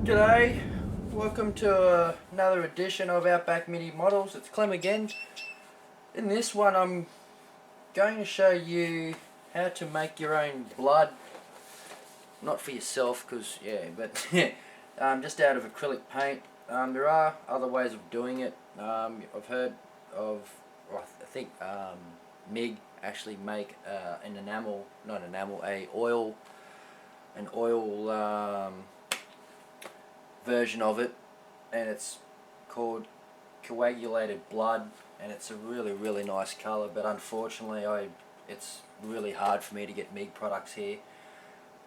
G'day, welcome to another edition of Outback Mini Models. It's Clem again. In this one I'm going to show you how to make your own blood. Not for yourself, because but just out of acrylic paint. There are other ways of doing it. I've heard of, well, I think MIG actually make an enamel, not enamel, an oil version of it, and it's called coagulated blood, and it's a really nice colour, but unfortunately it's really hard for me to get MIG products here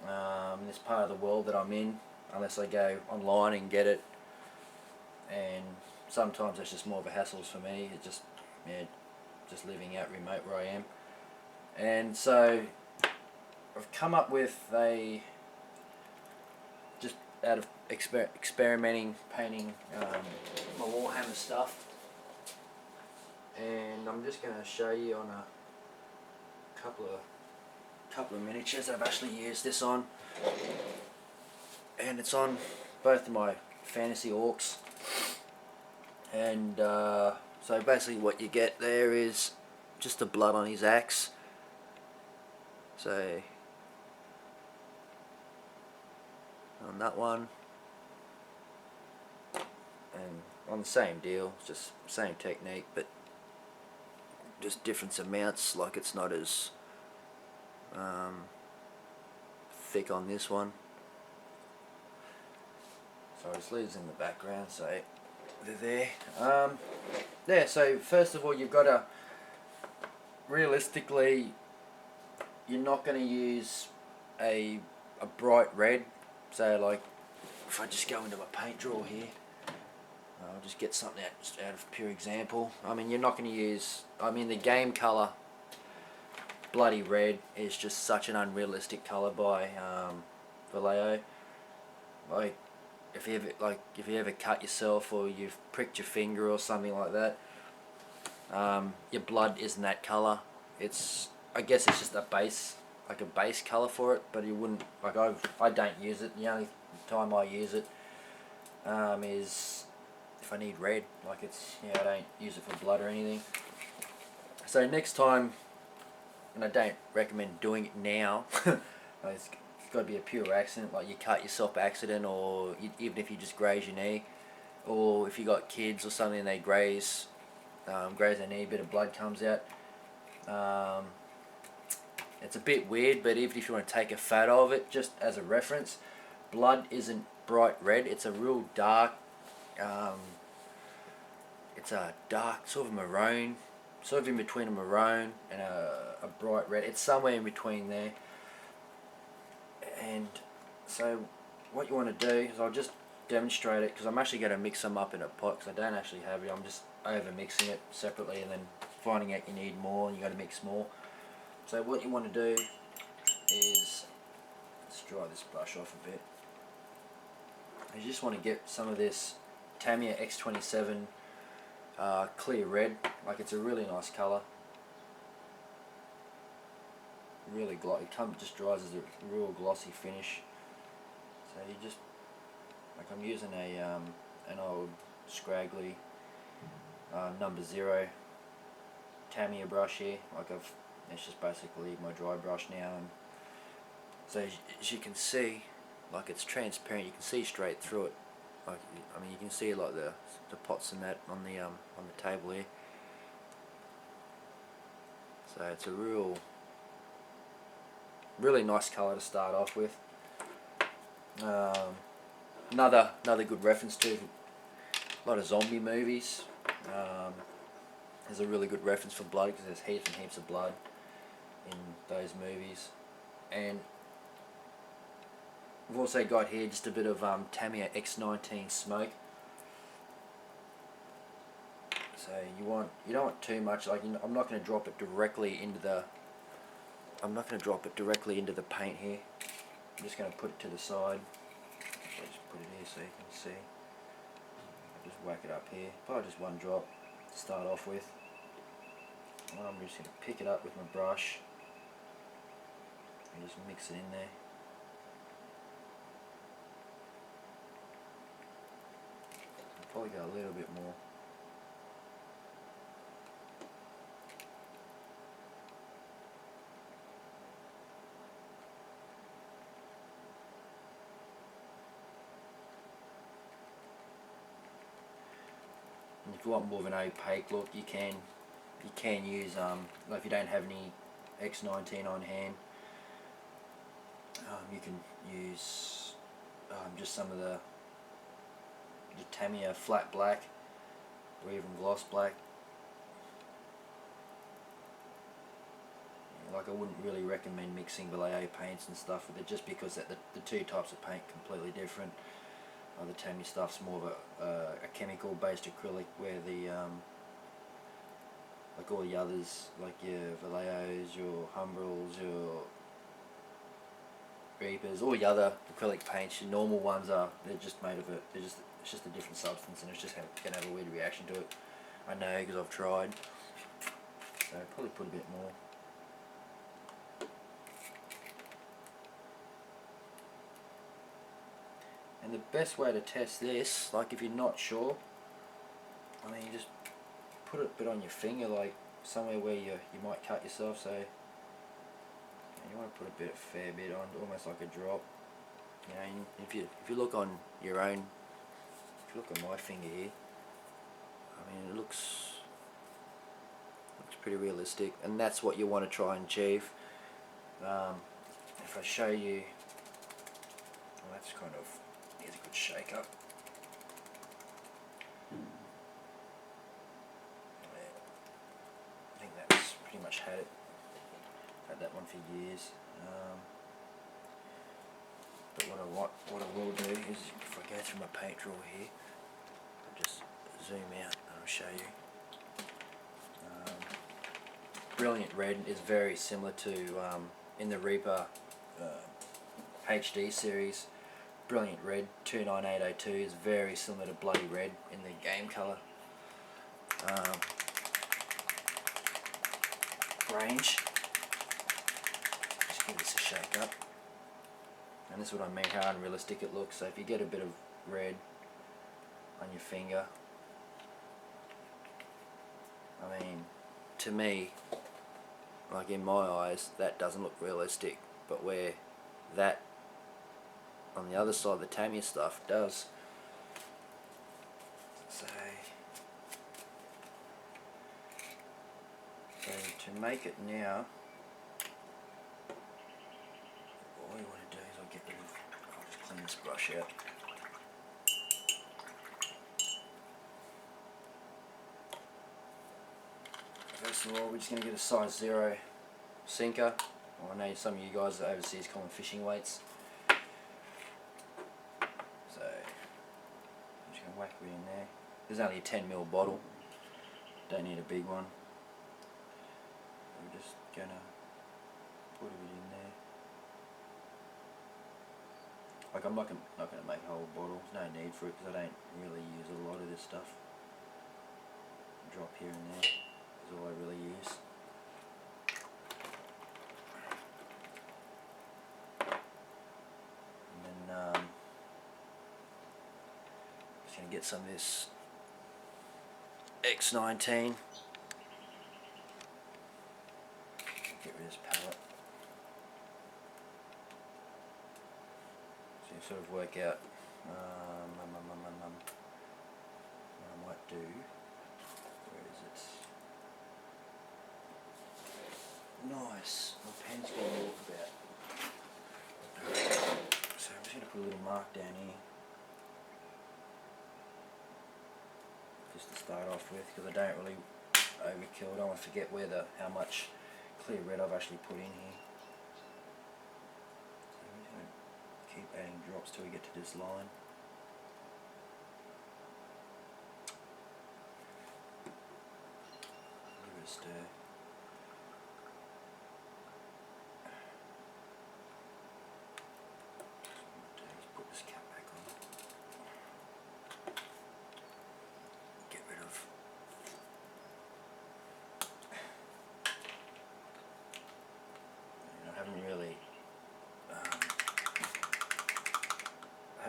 in this part of the world that I'm in, unless I go online and get it, and sometimes it's just more of a hassle for me. It's just living out remote where I am. And so I've come up with just out of experimenting, painting my Warhammer stuff, and I'm just going to show you on a couple of miniatures I've actually used this on, and it's on both of my fantasy orcs. And so basically what you get there is just the blood on his axe. So on that one, and on the same deal, just same technique, but just different amounts. Like, it's not as thick on this one. So it leaves in the background, so they're there. Yeah, so first of all, you've got to, realistically, you're not going to use a bright red. So like, if I just go into my paint drawer here, I'll just get something out of pure example. I mean, you're not going to use, the game colour bloody red is just such an unrealistic colour by Vallejo. Like, if you ever cut yourself or you've pricked your finger or something like that, your blood isn't that colour. I guess it's just a base colour for it, but you wouldn't, I don't use it. The only time I use it is if I need red. Like, I don't use it for blood or anything. So next time, and I don't recommend doing it now, it's got to be a pure accident, like you cut yourself by accident, or even if you just graze your knee, or if you got kids or something and they graze their knee, a bit of blood comes out. It's a bit weird, but even if you want to take a photo of it, just as a reference, blood isn't bright red. It's a real dark, it's a dark sort of maroon, sort of in between a maroon and a bright red. It's somewhere in between there. And so what you want to do is, I'll just demonstrate it, because I'm actually going to mix them up in a pot, because I don't actually have it. I'm just over mixing it separately and then finding out you need more and you got to mix more. So what you want to do is, let's dry this brush off a bit. You just want to get some of this Tamiya X clear red. Like, it's a really nice colour. Really glossy. It just dries as a real glossy finish. So you just, like, I'm using an old scraggly number 0 Tamiya brush here. It's just basically my dry brush now, and so as you can see, like, it's transparent. You can see straight through it. Like, you can see like the pots and that on the table here. So it's a really nice colour to start off with. Another good reference to a lot of zombie movies. There's a really good reference for blood, because there's heaps and heaps of blood in those movies. And we've also got here just a bit of Tamiya X19 smoke. So you don't want too much. Like, I'm not going to drop it directly into the paint here. I'm just going to put it to the side. I'll just put it here so you can see. I'll just whack it up here. Probably just one drop to start off with. I'm just going to pick it up with my brush and just mix it in there. probably go a little bit more. And if you want more of an opaque look, you can use like if you don't have any X19 on hand, you can use just some of the Tamiya flat black or even gloss black. Like I wouldn't really recommend mixing Vallejo paints and stuff with it, just because the two types of paint completely different. The Tamiya stuff's more of a chemical based acrylic, where the like all the others, like your Vallejos, your Humbrals, your Reapers, all the other acrylic paints, your normal ones they're just made of it's just a different substance, and it's just gonna have a weird reaction to it. I know, because I've tried. So probably put a bit more. And the best way to test this, like if you're not sure, I mean, you just put it a bit on your finger, like somewhere where you might cut yourself. So you want to put a fair bit on, almost like a drop. You know, if you look on your own, if you look at my finger here, I mean, it looks pretty realistic, and that's what you want to try and achieve. If I show you, well, that's kind of, here's a good shake up. I think that's pretty much had that one for years. But what I will do is, if I go through my paint drawer here, I'll just zoom out and I'll show you. Brilliant Red is very similar to in the Reaper HD series. Brilliant Red 29802 is very similar to Bloody Red in the game colour range. Just give this a shake up, and this is what I mean, how unrealistic it looks. So if you get a bit of red on your finger, I mean, to me, like in my eyes, that doesn't look realistic, but where that on the other side, the Tamiya stuff does. So to make it now, all you want to do is I'll just clean this brush out. First of all, we're just going to get a size 0 sinker. Well, I know some of you guys overseas call them fishing weights. So I'm just going to whack it in there. There's only a 10ml bottle. Don't need a big one. We're just going to put it in there. Like, I'm not going to make a whole bottle. There's no need for it, because I don't really use a lot of this stuff. Drop here and there is all I really use. And then just going to get some of this X19. Get rid of this palette. So you sort of work out what I might do. Where is it? Nice. My pen's going to walk about. So I'm just going to put a little mark down here, just to start off with, because I don't really overkill. I don't want to forget how much clear red I've actually put in here. So I'm just going to keep adding drops till we get to this line. Give it a stir. Just put this cap back on. Get rid of I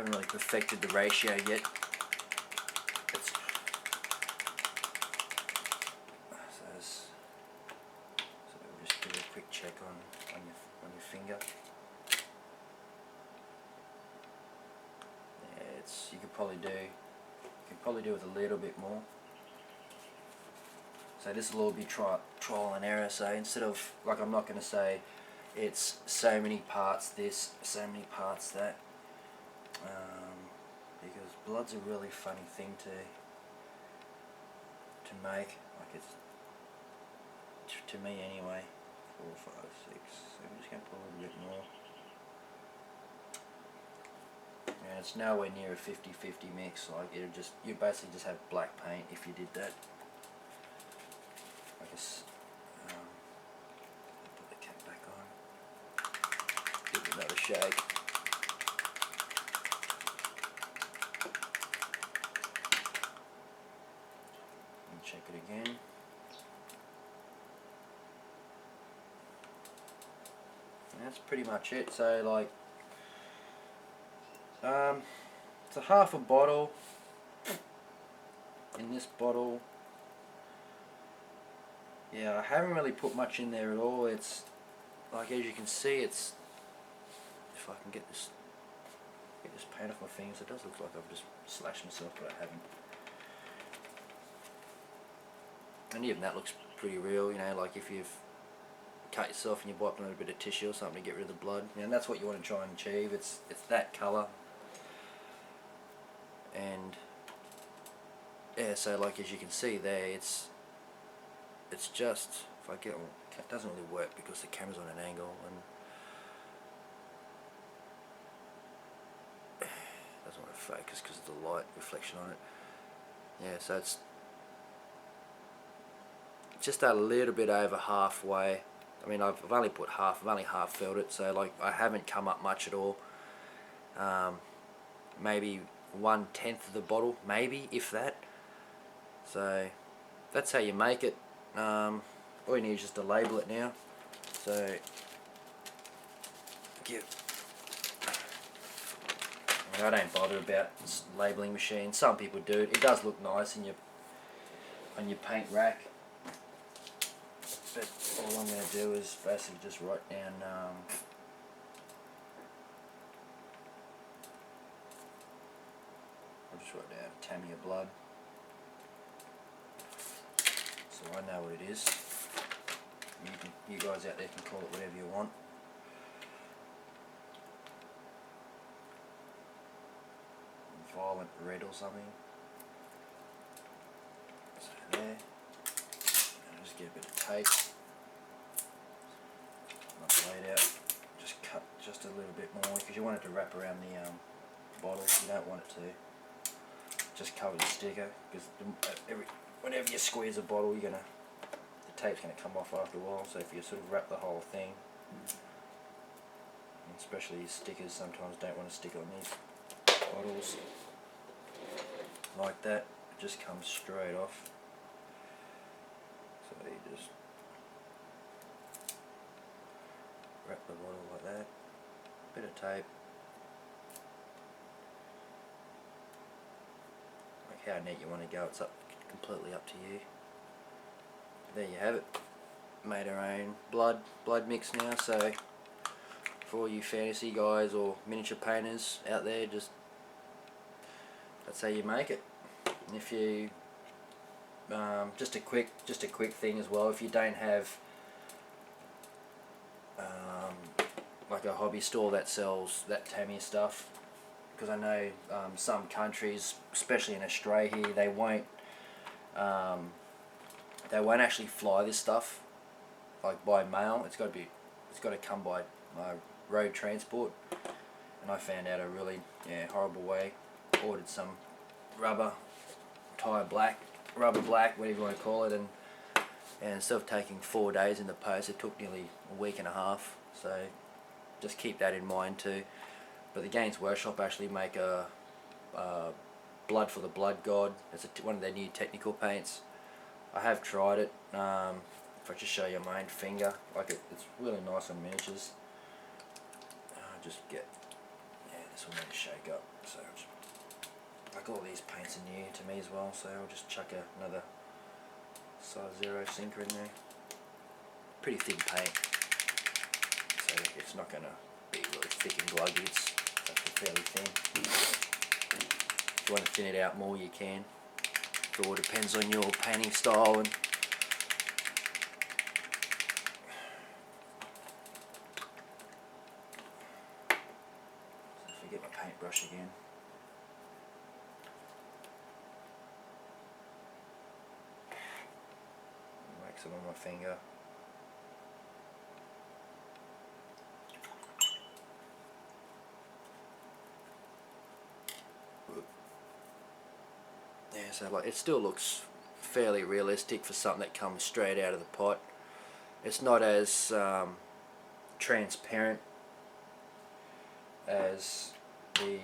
haven't really perfected the ratio yet. It's quick check on your finger. Yeah, you could probably do with a little bit more. So this will all be trial and error. So instead of, like, I'm not going to say it's so many parts this, so many parts that, because blood's a really funny thing to make. Like, it's, to me anyway. 4, 5, 6. So I'm just going to put a little bit more. And it's nowhere near a 50-50 mix. Like, you basically just have black paint if you did that. I guess, put the cap back on. Give it another shake. And check it again. And that's pretty much it. So, like, it's a half a bottle. In this bottle, yeah, I haven't really put much in there at all. It's like, as you can see, it's, if I can get this paint off my fingers, it does look like I've just slashed myself, but I haven't. And even that looks pretty real, you know, like if you've cut yourself and you wipe on a bit of tissue or something to get rid of the blood, and that's what you want to try and achieve. It's that colour. And yeah, so like as you can see there, it's just, if I get, well, it doesn't really work because the camera's on an angle and doesn't want to focus because of the light reflection on it. Yeah, so it's just a little bit over halfway. I mean, I've only put half, I've only half filled it, so like I haven't come up much at all. Maybe 1/10 of the bottle, maybe, if that. So that's how you make it. All you need is just to label it now. So I don't bother about labelling machines. Some people do. It does look nice on your paint rack. But all I'm going to do is basically just write down I'll just write down Tamiya blood, so I know what it is. You guys out there can call it whatever you want. Violent red or something. So there. And I'll just get a bit of tape. Not laid out. Just cut just a little bit more because you want it to wrap around the bottle. You don't want it to just cover the sticker, because whenever you squeeze a bottle, the tape's going to come off after a while. So if you sort of wrap the whole thing, and especially these stickers sometimes don't want to stick on these bottles like that, it just comes straight off. So you just wrap the bottle like that, bit of tape. Like how neat you want to go, it's completely up to you. There you have it. Made our own blood mix now. So for all you fantasy guys or miniature painters out there, that's how you make it. And if you just a quick thing as well, if you don't have like a hobby store that sells that Tamiya stuff, because I know some countries, especially in Australia here, they won't actually fly this stuff like by mail. It's got to come by road transport. And I found out a really horrible way. Ordered some rubber black, whatever you want to call it, and instead of taking 4 days in the post, it took nearly a week and a half. So just keep that in mind too. But the Games Workshop actually make a Blood for the Blood God. It's one of their new technical paints. I have tried it. If I just show you my own finger, like it's really nice on miniatures. Just get, this will need to shake up. So like all these paints are new to me as well, so I'll just chuck another size 0 sinker in there. Pretty thin paint. So it's not going to be really thick and gluggy, it's actually fairly thin. If you want to thin it out more, you can. It all depends on your painting style. And forget my paintbrush again. Make some on my finger. Yeah, so like it still looks fairly realistic for something that comes straight out of the pot. It's not as transparent as the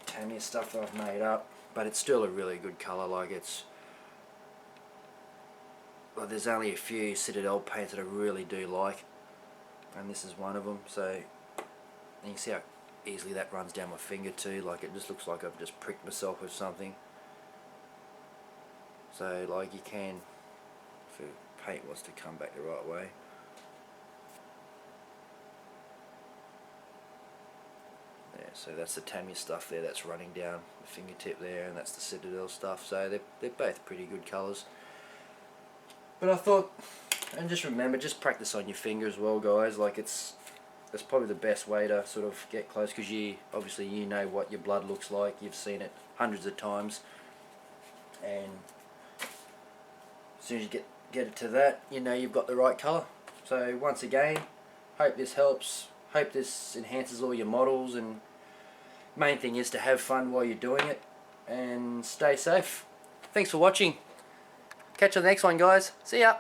Tamiya stuff that I've made up, but it's still a really good colour. Like it's, well, there's only a few Citadel paints that I really do like, and this is one of them. So you can see how easily that runs down my finger too. Like it just looks like I've just pricked myself with something. So like you can, if the paint wants to come back the right way. Yeah, so that's the Tamiya stuff there that's running down the fingertip there, and that's the Citadel stuff. So they're both pretty good colours. But I thought, and just remember, just practice on your finger as well, guys. Like that's probably the best way to sort of get close, because obviously you know what your blood looks like. You've seen it hundreds of times, and as soon as you get it to that, you know you've got the right colour. So once again, hope this helps. Hope this enhances all your models, and main thing is to have fun while you're doing it and stay safe. Thanks for watching. Catch you on the next one, guys. See ya.